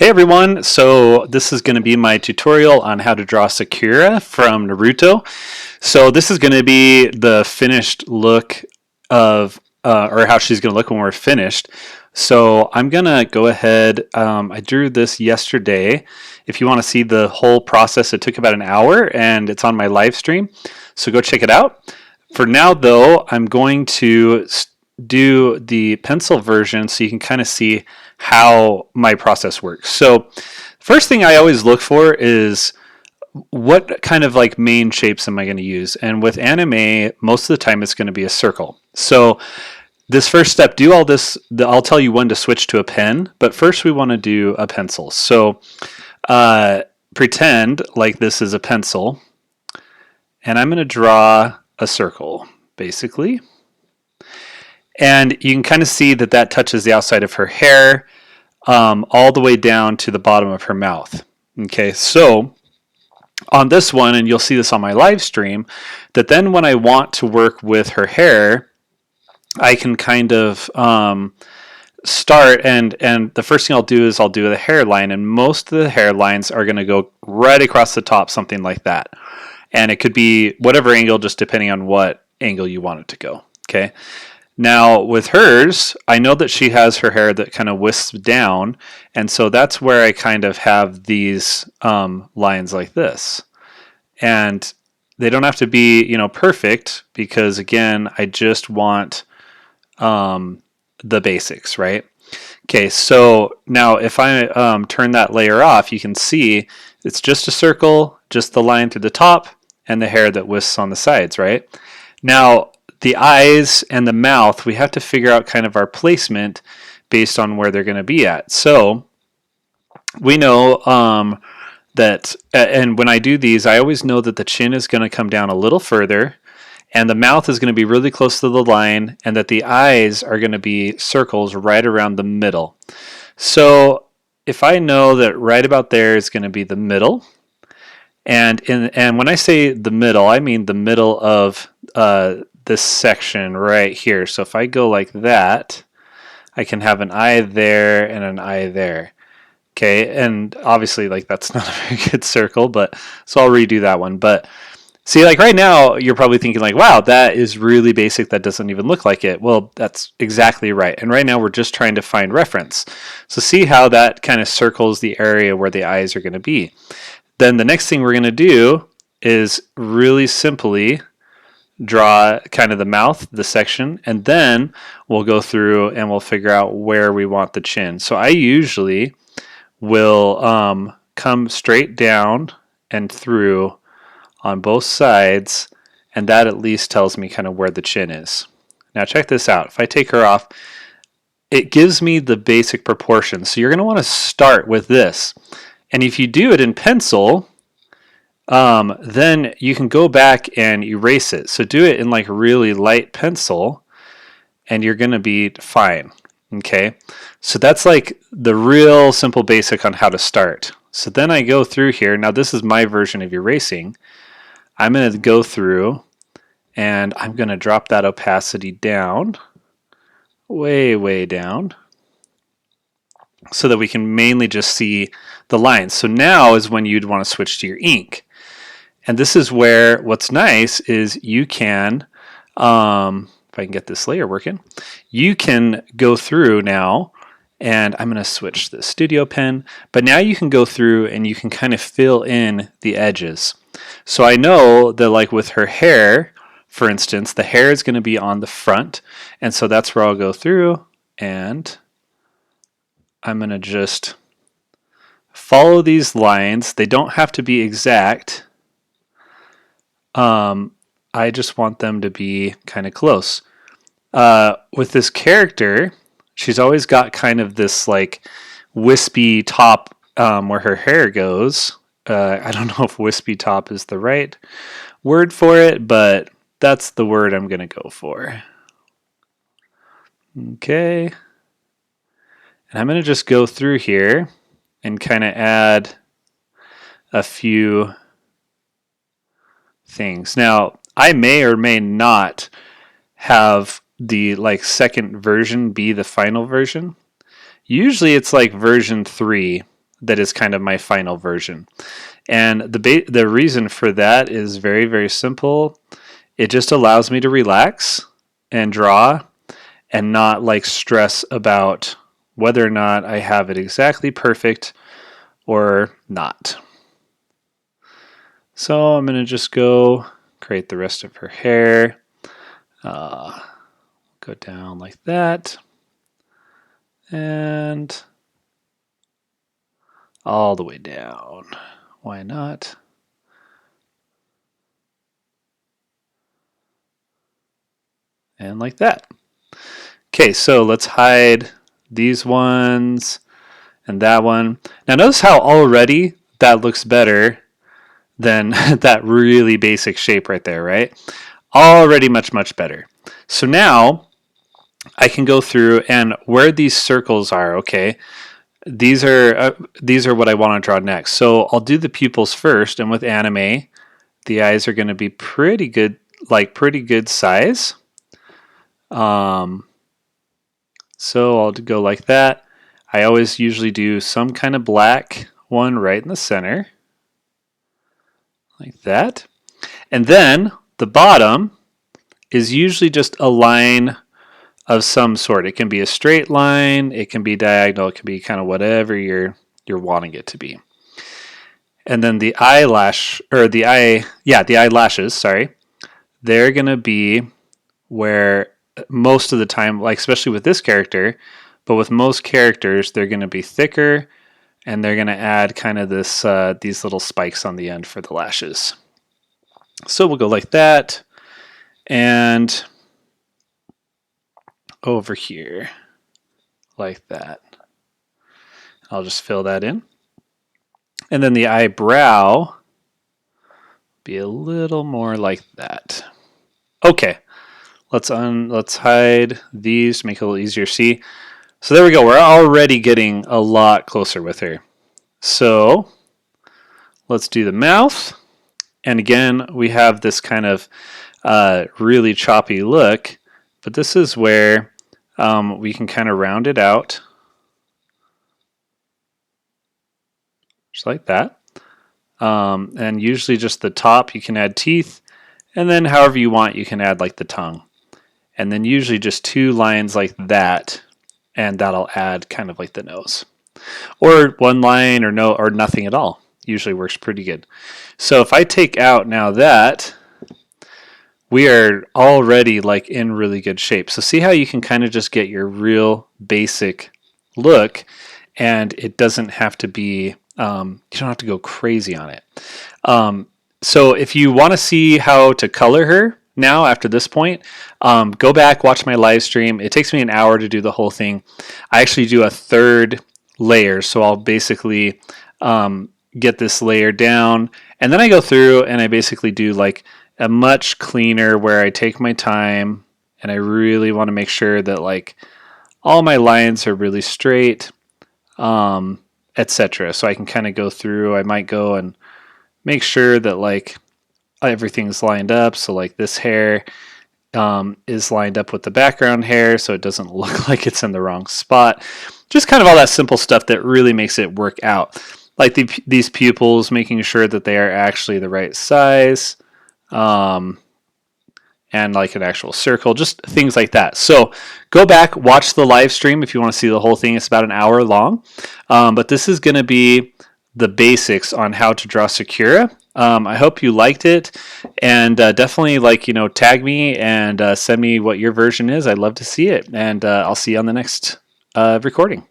Hey everyone, so this is going to be my tutorial on how to draw Sakura from Naruto. So this is going to be the finished look of, or how she's going to look when we're finished. So I'm going to go ahead, I drew this yesterday. If you want to see the whole process, it took about an hour and it's on my live stream. So go check it out. For now though, I'm going to do the pencil version so you can kind of see how my process works. So first thing I always look for is what kind of like main shapes am I going to use? And with anime, most of the time it's going to be a circle. So this first step, do all this, I'll tell you when to switch to a pen, but first we want to do a pencil. So pretend like this is a pencil, and I'm going to draw a circle, basically. And you can kind of see that that touches the outside of her hair all the way down to the bottom of her mouth. Okay, so on this one, and you'll see this on my live stream, that then when I want to work with her hair, I can kind of start, and the first thing I'll do is I'll do the hairline, and most of the hairlines are going to go right across the top, something like that. And it could be whatever angle, just depending on what angle you want it to go. Okay. Now with hers, I know that she has her hair that kind of wisps down, and so that's where I kind of have these lines like this. And they don't have to be, perfect, because again, I just want the basics, right? Okay, so now if I turn that layer off, you can see it's just a circle, just the line through the top, and the hair that wisps on the sides, right? Now, the eyes and the mouth, we have to figure out kind of our placement based on where they're going to be at. So we know that, and when I do these, I always know that the chin is going to come down a little further, and the mouth is going to be really close to the line, and that the eyes are going to be circles right around the middle. So if I know that right about there is going to be the middle, and when I say the middle, I mean the middle of this section right here. So if I go like that, I can have an eye there and an eye there. Okay, and obviously like that's not a very good circle, but so I'll redo that one. But see, like right now, you're probably thinking like, wow, that is really basic. That doesn't even look like it. Well, that's exactly right. And right now we're just trying to find reference. So see how that kind of circles the area where the eyes are going to be. Then the next thing we're going to do is really simply draw kind of the mouth, the section, and then we'll go through and we'll figure out where we want the chin. So I usually will come straight down and through on both sides, and that at least tells me kind of where the chin is. Now check this out. If I take her off, it gives me the basic proportions. So you're going to want to start with this. And if you do it in pencil, then you can go back and erase it. So do it in like really light pencil, and you're going to be fine. Okay, so that's like the real simple basic on how to start. So then I go through here. Now this is my version of erasing. I'm going to go through, and I'm going to drop that opacity down, way, way down, so that we can mainly just see the lines. So now is when you'd want to switch to your ink. And this is where what's nice is you can, if I can get this layer working, you can go through now, and I'm going to switch the studio pen, but now you can go through and you can kind of fill in the edges. So I know that like with her hair, for instance, the hair is going to be on the front, and so that's where I'll go through, and I'm going to just follow these lines. They don't have to be exact. I just want them to be kind of close. With this character, she's always got kind of this like wispy top where her hair goes. I don't know if wispy top is the right word for it, but that's the word I'm going to go for. Okay. And I'm going to just go through here and kind of add a few things. Now, I may or may not have the like second version be the final version. Usually it's like version 3 that is kind of my final version. And the reason for that is very, very simple. It just allows me to relax and draw and not like stress about whether or not I have it exactly perfect or not. So I'm going to just go create the rest of her hair. Go down like that. And all the way down. Why not? And like that. Okay, so let's hide these ones and that one. Now notice how already that looks better than that really basic shape right there, right? Already much, much better. So now I can go through and where these circles are, okay, these are what I want to draw next. So I'll do the pupils first, and with anime, the eyes are going to be pretty good, like pretty good size. So I'll go like that. I always usually do some kind of black one right in the center, like that. And then the bottom is usually just a line of some sort. It can be a straight line, it can be diagonal, it can be kind of whatever you're wanting it to be. And then the eyelashes, sorry, they're gonna be where most of the time, like especially with this character, but with most characters, they're gonna be thicker, and they're gonna add kind of this these little spikes on the end for the lashes. So we'll go like that, and over here like that. I'll just fill that in. And then the eyebrow be a little more like that. Okay, let's hide these to make it a little easier to see. So there we go. We're already getting a lot closer with her. So let's do the mouth. And again, we have this kind of really choppy look, but this is where we can kind of round it out. Just like that. And usually just the top, you can add teeth. And then however you want, you can add like the tongue. And then usually just 2 lines like that. And that'll add kind of like the nose. Or 1 line or nothing at all. Usually works pretty good. So if I take out now that, we are already like in really good shape. So see how you can kind of just get your real basic look, and it doesn't have to be, you don't have to go crazy on it. So if you want to see how to color her now after this point, go back, watch my live stream. It takes me an hour to do the whole thing. I actually do a 3rd layer, so I'll basically get this layer down, and then I go through and I basically do like a much cleaner where I take my time and I really want to make sure that like all my lines are really straight, etc. So I can kind of go through, I might go and make sure that like everything's lined up. So like this hair is lined up with the background hair so it doesn't look like it's in the wrong spot. Just kind of all that simple stuff that really makes it work out. Like these pupils, making sure that they are actually the right size. And like an actual circle, just things like that. So go back, watch the live stream if you want to see the whole thing. It's about an hour long. But this is going to be the basics on how to draw Sakura. I hope you liked it, and definitely tag me and send me what your version is. I'd love to see it, and I'll see you on the next recording.